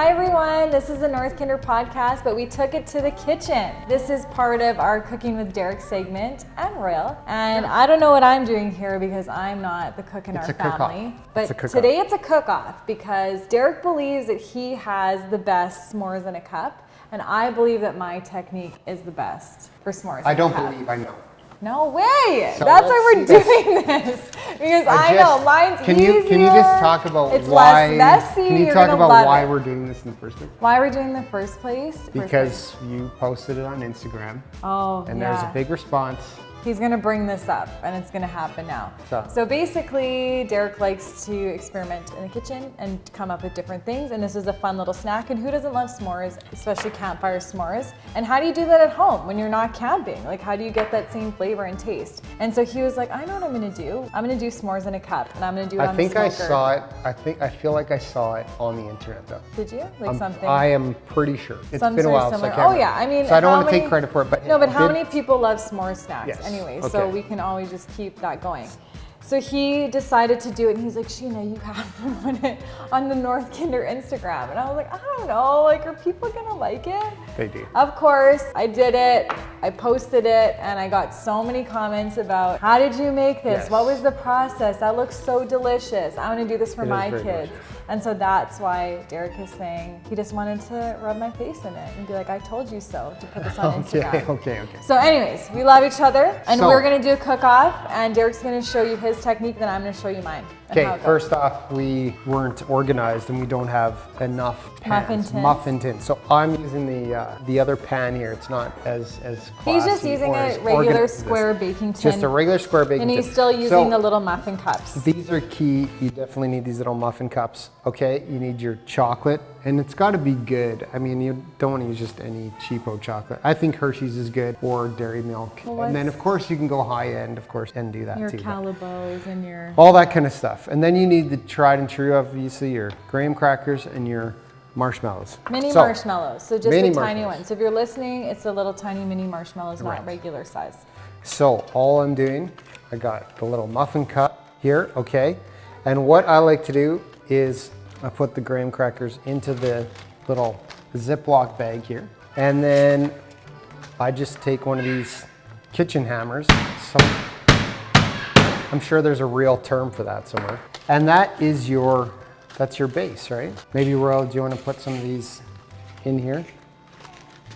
Hi everyone, this is the North Kinder podcast, but we took it to the kitchen. This is part of our Cooking with Derek segment and Royal. And I don't know what I'm doing here because I'm not the cook in our family. But today it's a cook-off because Derek believes that he has the best s'mores in a cup. And I believe that my technique is the best for s'mores. I don't believe I know. No way! So that's why we're doing this. Because I know mine's easier. Can you just talk about it's why? Less messy. Can you talk about why we're doing this in the first place? Why we're doing the first place? Because you posted it on Instagram. Oh, and there's a big response. He's gonna bring this up and it's gonna happen now. So basically, Derek likes to experiment in the kitchen and come up with different things. And this is a fun little snack. And who doesn't love s'mores, especially campfire s'mores? And how do you do that at home when you're not camping? Like, how do you get that same flavor and taste? And so he was like, I know what I'm gonna do. I'm gonna do s'mores in a cup and I'm gonna do it on the smoker. I saw it. I feel like I saw it on the internet though. Did you? Like something? I am pretty sure. It's been a while, so I can't remember. Yeah, I mean, so I don't want to take credit for it, but no, but how many people love s'more snacks? Yes. Anyway, okay. So we can always just keep that going. So he decided to do it and he's like, Sheena, you have to put it on the North Kinder Instagram. And I was like, I don't know, like, are people gonna like it? They do. Of course, I did it, I posted it, and I got so many comments about, how did you make this? Yes. What was the process? That looks so delicious. I wanna do this for my kids. Delicious. And so that's why Derek is saying he just wanted to rub my face in it and be like, I told you so, to put this on Instagram. Okay. So anyways, we love each other and we're gonna do a cook-off and Derek's gonna show you his technique, then I'm gonna show you mine. Okay, first off, we weren't organized and we don't have enough pans. Muffin tins. So I'm using the other pan here. It's not as classy. He's just using a regular square baking tin. Just a regular square baking tin. And he's still using the little muffin cups. These are key. You definitely need these little muffin cups. Okay, you need your chocolate and it's got to be good. I mean, you don't want to use just any cheapo chocolate. I think Hershey's is good, or dairy milk. And then of course you can go high end, of course, and do that too. Your Calibos and your... all that kind of stuff. And then you need the tried and true, obviously, your graham crackers and your marshmallows. Mini marshmallows, so just the tiny ones. So if you're listening, it's the little tiny mini marshmallows, not regular size. So all I'm doing, I got the little muffin cup here, okay? And what I like to do is I put the graham crackers into the little Ziploc bag here. And then I just take one of these kitchen hammers. I'm sure there's a real term for that somewhere. And that's your base, right? Maybe, Royal, do you want to put some of these in here?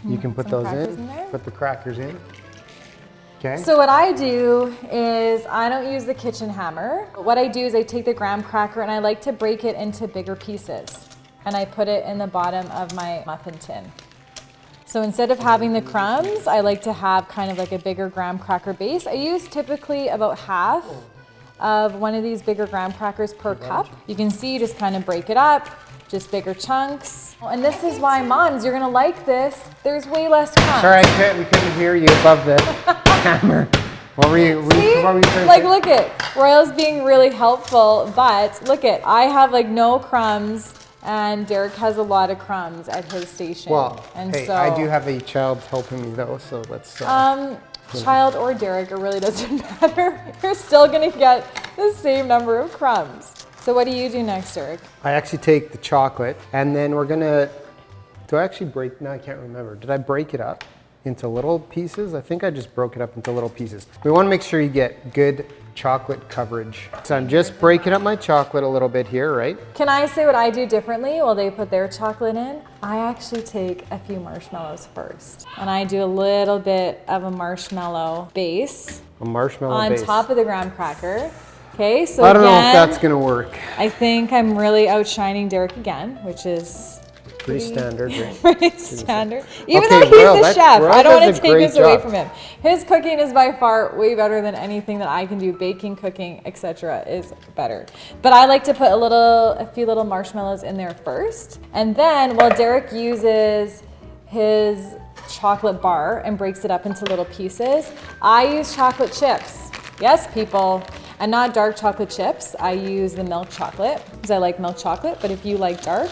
You can put those in put the crackers in. Okay. So what I do is I don't use the kitchen hammer. What I do is I take the graham cracker and I like to break it into bigger pieces. And I put it in the bottom of my muffin tin. So instead of having the crumbs, I like to have kind of like a bigger graham cracker base. I use typically about half of one of these bigger graham crackers per cup. You can see, you just kind of break it up, just bigger chunks. And this is why, moms, you're gonna like this. There's way less crumbs. Sorry, we couldn't hear you above the hammer. What were you trying to say? Like, look at, Royal's being really helpful, but look at, I have like no crumbs and Derek has a lot of crumbs at his station. Well, and hey, so, I do have a child helping me though, so let's... child or Derek, it really doesn't matter. You're still gonna get the same number of crumbs. So what do you do next, Derek? I actually take the chocolate and then we're gonna, do I actually break, no, I can't remember. Did I break it up into little pieces? I think I just broke it up into little pieces. We wanna make sure you get good chocolate coverage. So I'm just breaking up my chocolate a little bit here, right? Can I say what I do differently while they put their chocolate in? I actually take a few marshmallows first. And I do a little bit of a marshmallow base. A marshmallow base. On top of the graham cracker. Okay, so I don't know if that's gonna work. I think I'm really outshining Derek again, which is pretty standard, right? Pretty standard. Even though he's the chef, I don't want to take this away from him. His cooking is by far way better than anything that I can do. Baking, cooking, etc. is better. But I like to put a few little marshmallows in there first. And then while Derek uses his chocolate bar and breaks it up into little pieces, I use chocolate chips. Yes, people. And not dark chocolate chips. I use the milk chocolate because I like milk chocolate, but if you like dark.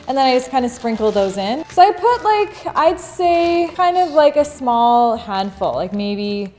And then I just kind of sprinkle those in. So I put like, I'd say kind of like a small handful, like maybe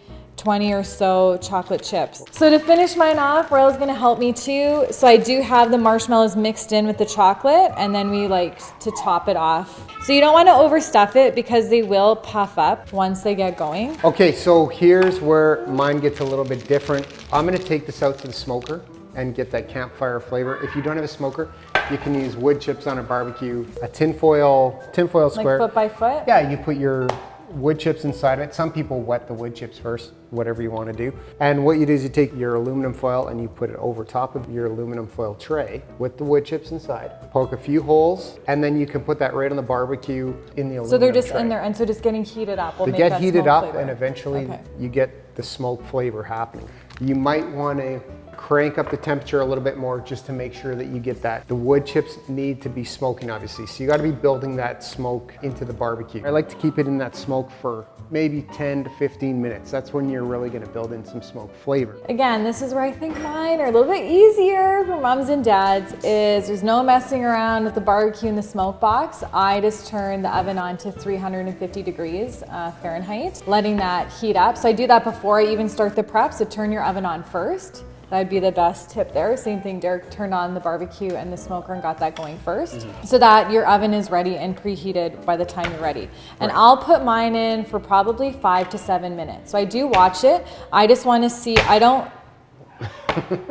20 or so chocolate chips. So to finish mine off, Royal's gonna help me too. So I do have the marshmallows mixed in with the chocolate, and then we like to top it off. So you don't wanna overstuff it because they will puff up once they get going. Okay, so here's where mine gets a little bit different. I'm gonna take this out to the smoker and get that campfire flavor. If you don't have a smoker, you can use wood chips on a barbecue, a tinfoil square. Like foot by foot? Yeah, you put your wood chips inside of it. Some people wet the wood chips first, whatever you want to do. And what you do is you take your aluminum foil and you put it over top of your aluminum foil tray with the wood chips inside, poke a few holes, and then you can put that right on the barbecue in the aluminum So they're just tray. in there, and so just getting heated up will They make get that heated smoke up flavor. and eventually Okay. you get the smoke flavor happening. You might want to crank up the temperature a little bit more just to make sure that you get that. The wood chips need to be smoking, obviously, so you got to be building that smoke into the barbecue. I like to keep it in that smoke for maybe 10 to 15 minutes. That's when you're really going to build in some smoke flavor. Again, this is where I think mine are a little bit easier for moms and dads, is there's no messing around with the barbecue in the smoke box. I just turn the oven on to 350 degrees Fahrenheit, letting that heat up. So I do that before I even start the prep, so turn your oven on first. That would be the best tip there. Same thing, Derek turned on the barbecue and the smoker and got that going first, so that your oven is ready and preheated by the time you're ready. And I'll put mine in for probably 5 to 7 minutes. So I do watch it. I just want to see, I don't,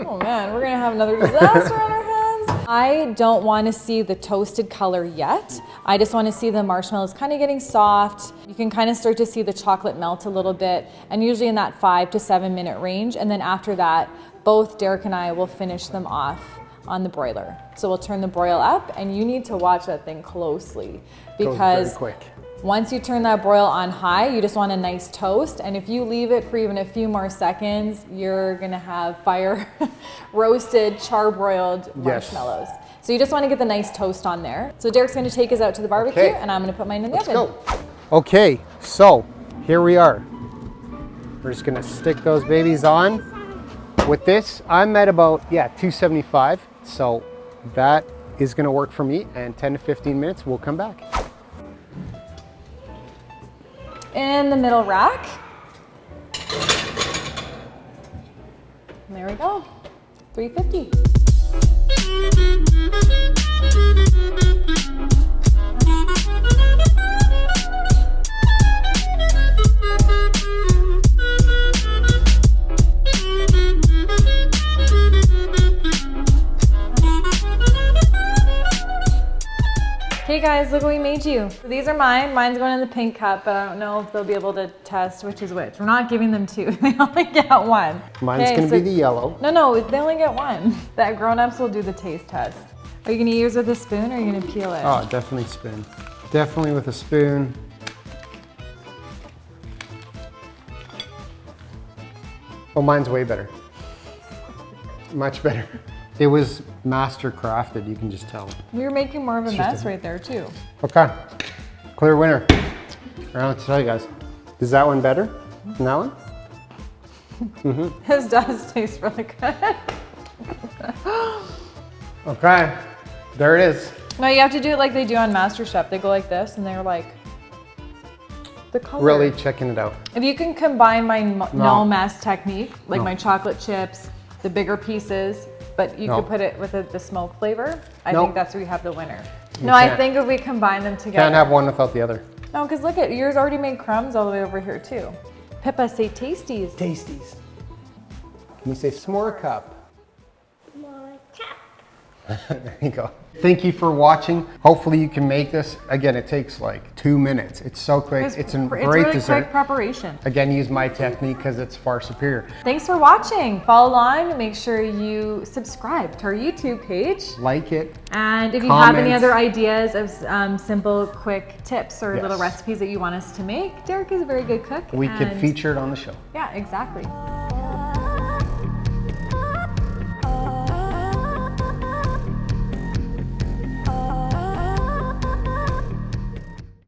oh man, we're gonna have another disaster on our hands. I don't want to see the toasted color yet. I just want to see the marshmallows kind of getting soft. You can kind of start to see the chocolate melt a little bit, and usually in that 5 to 7 minute range. And then after that, both Derek and I will finish them off on the broiler. So we'll turn the broil up, and you need to watch that thing closely, because Goes very quick. once you turn that broil on high, you just want a nice toast. And if you leave it for even a few more seconds, you're gonna have fire roasted, charbroiled marshmallows. So you just wanna get the nice toast on there. So Derek's gonna take his out to the barbecue, and I'm gonna put mine in the oven. Let's go. Okay, so here we are. We're just gonna stick those babies on. With this, I'm at about, 275. So that is gonna work for me, and 10 to 15 minutes, we'll come back. In the middle rack. And there we go, 350. Hey guys, look what we made you. So these are mine. Mine's going in the pink cup, but I don't know if they'll be able to test which is which. We're not giving them two. They only get one. Mine's gonna be the yellow. No, they only get one. That grown-ups will do the taste test. Are you gonna use with a spoon, or are you gonna peel it? Oh, definitely spoon. Definitely with a spoon. Oh, mine's way better. Much better. It was master crafted, you can just tell. You're making more of a mess right there too. Okay, clear winner. I don't know what to tell you guys. Is that one better than that one? His does taste really good. Okay, there it is. No, you have to do it like they do on MasterChef. They go like this, and they're like, the color. Really checking it out. If you can combine my no mess technique, like my chocolate chips, the bigger pieces, but you could put it with the smoke flavor, I think that's where you have the winner. No, I think if we combine them together. Can't have one without the other. No, because look at, yours already made crumbs all the way over here too. Pippa, say tasties. Tasties. Can you say s'more cup? There you go. Thank you for watching. Hopefully you can make this. Again, it takes like 2 minutes. It's so quick. It's a great really dessert. Quick preparation. Again, use my technique because it's far superior. Thanks for watching. Follow along. Make sure you subscribe to our YouTube page. Like it. And if you have any other ideas of simple, quick tips or little recipes that you want us to make, Derek is a very good cook. We could feature it on the show. Yeah, exactly.